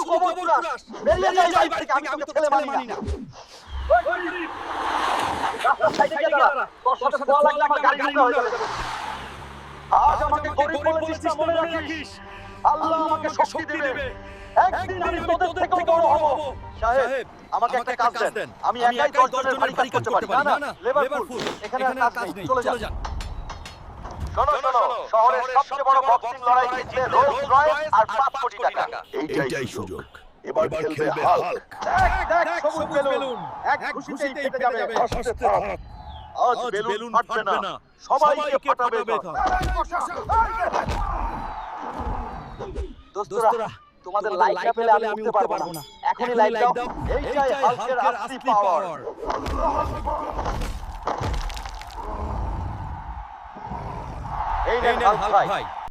কবর পুরাস বেরিয়ে যাই বাড়ি থেকে আমি তোকে ছেলে মানি না রাস্তার সাইডে গিয়ে দাঁড়া তোর সাথে ছোঁয়া লাগলে আমার গাড়ি ঢুকতে হয়ে যাবে আজ আমাকে গরিব বলেছিস না মনে রাখিস আল্লাহ আমাকে শক্তি দেবে একদিন আমি তোদের থেকেও বড় হব সাহেব আমাকে একটা কাজ দেন আমি একাই 10 জনের বাড়ি কাজ করতে পারি না লেবারফুল এখানে আর কাজ নেই চলে যান শোনো শহরের সবচেয়ে বড় বক্সিং লড়াই জিতলে রোলস রয়েস আর 5 কোটি টাকা এইটাই সুযোগ এবার খেলবে হাল্ক দেখ সবুজ বেলুন এক খুশিতেই ফেটে যাবে আস্তে থাক আজ বেলুন ফাটবে না সবাইকে ফাটাবে দোস্তরা তোমাদের লাইক না পেলে আমি উঠতে পারবো না এখনই লাইক দাও এইটাই হাল্কের আসলি পাওয়ার এই নেন হাল্ক ভাই